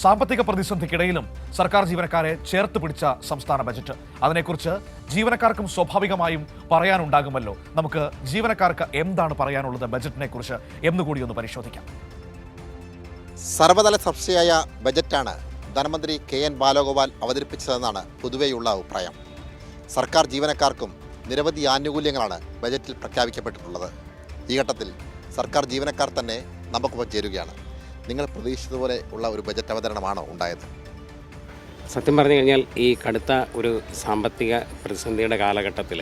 സാമ്പത്തിക പ്രതിസന്ധിക്കിടയിലും സർക്കാർ ജീവനക്കാരെ ചേർത്ത് പിടിച്ച സംസ്ഥാന ബജറ്റ്. അതിനെക്കുറിച്ച് ജീവനക്കാർക്കും സ്വാഭാവികമായും പറയാനുണ്ടാകുമല്ലോ. നമുക്ക് ജീവനക്കാർക്ക് എന്താണ് പറയാനുള്ളത് ബജറ്റിനെ കുറിച്ച് എന്നുകൂടി ഒന്ന് പരിശോധിക്കാം. സർവതല ചർച്ചയായ ബജറ്റാണ് ധനമന്ത്രി KN ബാലഗോപാൽ അവതരിപ്പിച്ചതെന്നാണ് പൊതുവെയുള്ള അഭിപ്രായം. സർക്കാർ ജീവനക്കാർക്കും നിരവധി ആനുകൂല്യങ്ങളാണ് ബജറ്റിൽ പ്രഖ്യാപിക്കപ്പെട്ടിട്ടുള്ളത്. ഈ ഘട്ടത്തിൽ സർക്കാർ ജീവനക്കാർ തന്നെ നമുക്കൊപ്പം ചേരുകയാണ്. നിങ്ങൾ പ്രതീക്ഷിച്ചതുപോലെ ഉള്ള ഒരു ബജറ്റ് അവതരണമാണോ ഉണ്ടായത്? സത്യം പറഞ്ഞു കഴിഞ്ഞാൽ ഈ കടുത്ത ഒരു സാമ്പത്തിക പ്രതിസന്ധിയുടെ കാലഘട്ടത്തിൽ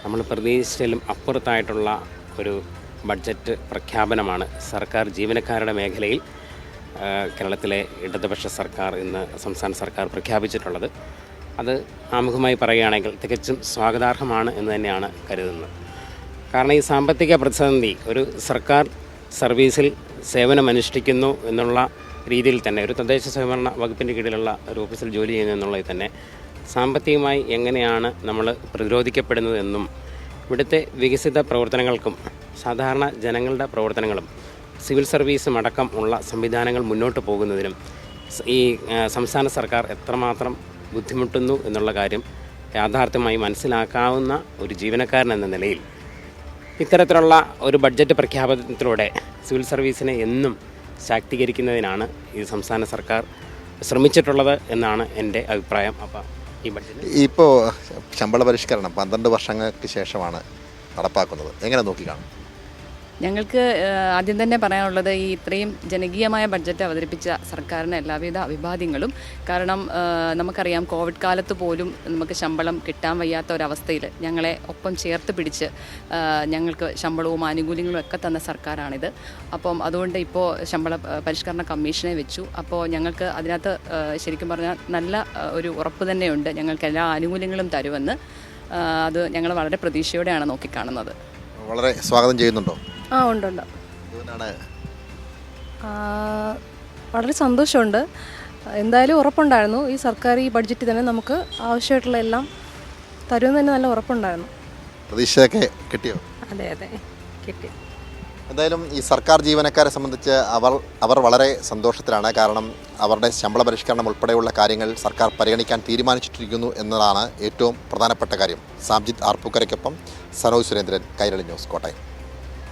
നമ്മൾ പ്രതീക്ഷിച്ചാലും അപ്പുറത്തായിട്ടുള്ള ഒരു ബഡ്ജറ്റ് പ്രഖ്യാപനമാണ് സർക്കാർ ജീവനക്കാരുടെ മേഖലയിൽ കേരളത്തിലെ ഇടതുപക്ഷ സർക്കാർ ഇന്ന് സംസ്ഥാന സർക്കാർ പ്രഖ്യാപിച്ചിട്ടുള്ളത്. അത് ആമുഖമായി പറയുകയാണെങ്കിൽ തികച്ചും സ്വാഗതാർഹമാണ് എന്ന് തന്നെയാണ് കരുതുന്നത്. കാരണം ഈ സാമ്പത്തിക പ്രതിസന്ധി ഒരു സർക്കാർ സർവീസിൽ സേവനമനുഷ്ഠിക്കുന്നു എന്നുള്ള രീതിയിൽ തന്നെ ഒരു തദ്ദേശ സ്വയംഭരണ വകുപ്പിൻ്റെ കീഴിലുള്ള ഒരു ഓഫീസിൽ ജോലി ചെയ്യുന്നു എന്നുള്ളത് തന്നെ സാമ്പത്തികമായി എങ്ങനെയാണ് നമ്മൾ പ്രതിരോധിക്കപ്പെടുന്നത് എന്നും ഇവിടുത്തെ വികസിത പ്രവർത്തനങ്ങൾക്കും സാധാരണ ജനങ്ങളുടെ പ്രവർത്തനങ്ങളും സിവിൽ സർവീസും അടക്കം ഉള്ള സംവിധാനങ്ങൾ മുന്നോട്ട് പോകുന്നതിനും ഈ സംസ്ഥാന സർക്കാർ എത്രമാത്രം ബുദ്ധിമുട്ടുന്നു എന്നുള്ള കാര്യം യാഥാർത്ഥ്യമായി മനസ്സിലാക്കാവുന്ന ഒരു ജീവനക്കാരൻ എന്ന നിലയിൽ ഇത്തരത്തിലുള്ള ഒരു ബഡ്ജറ്റ് പ്രഖ്യാപനത്തിലൂടെ സിവിൽ സർവീസിനെ എന്നും ശാക്തീകരിക്കുന്നതിനാണ് ഈ സംസ്ഥാന സർക്കാർ ശ്രമിച്ചിട്ടുള്ളത് എന്നാണ് എൻ്റെ അഭിപ്രായം. അപ്പോൾ ഈ ബഡ്ജറ്റ് ഇപ്പോൾ ശമ്പള പരിഷ്കരണം 12 വർഷങ്ങൾക്ക് ശേഷമാണ് നടപ്പാക്കുന്നത്. എങ്ങനെ നോക്കിക്കാണും? ഞങ്ങൾക്ക് ആദ്യം തന്നെ പറയാനുള്ളത് ഈ ഇത്രയും ജനകീയമായ ബഡ്ജറ്റ് അവതരിപ്പിച്ച സർക്കാരിന് എല്ലാവിധ അഭിവാദ്യങ്ങളും. കാരണം നമുക്കറിയാം കോവിഡ് കാലത്ത് പോലും നമുക്ക് ശമ്പളം കിട്ടാൻ വയ്യാത്ത ഒരവസ്ഥയിൽ ഞങ്ങളെ ഒപ്പം ചേർത്ത് പിടിച്ച് ഞങ്ങൾക്ക് ശമ്പളവും ആനുകൂല്യങ്ങളും ഒക്കെ തന്ന സർക്കാരാണിത്. അപ്പം അതുകൊണ്ട് ഇപ്പോൾ ശമ്പള പരിഷ്കരണ കമ്മീഷനെ വെച്ചു. അപ്പോൾ ഞങ്ങൾക്ക് അതിനകത്ത് ശരിക്കും പറഞ്ഞാൽ നല്ല ഒരു ഉറപ്പ് തന്നെയുണ്ട്, ഞങ്ങൾക്ക് എല്ലാ ആനുകൂല്യങ്ങളും തരുമെന്ന്. അത് ഞങ്ങൾ വളരെ പ്രതീക്ഷയോടെയാണ് നോക്കിക്കാണുന്നത്. വളരെ സ്വാഗതം ചെയ്യുന്നുണ്ടോ? ഉണ്ടുണ്ട്. വളരെ സന്തോഷമുണ്ട്. എന്തായാലും ഉറപ്പുണ്ടായിരുന്നു ഈ സർക്കാർ ഈ ബഡ്ജറ്റിൽ തന്നെ നമുക്ക് ആവശ്യമായിട്ടുള്ള എല്ലാം തരുമെന്ന് തന്നെ നല്ല ഉറപ്പുണ്ടായിരുന്നു. പ്രതീക്ഷയൊക്കെ കിട്ടിയോ? അതെ കിട്ടി. എന്തായാലും ഈ സർക്കാർ ജീവനക്കാരെ സംബന്ധിച്ച് അവർ വളരെ സന്തോഷത്തിലാണ്. കാരണം അവരുടെ ശമ്പള പരിഷ്കരണം ഉൾപ്പെടെയുള്ള കാര്യങ്ങൾ സർക്കാർ പരിഗണിക്കാൻ തീരുമാനിച്ചിട്ടിരിക്കുന്നു എന്നതാണ് ഏറ്റവും പ്രധാനപ്പെട്ട കാര്യം. സാംജിത് ആർപ്പൂക്കരയ്ക്കൊപ്പം സനോജ് സുരേന്ദ്രൻ, കൈരളി ന്യൂസ്, കോട്ടയം.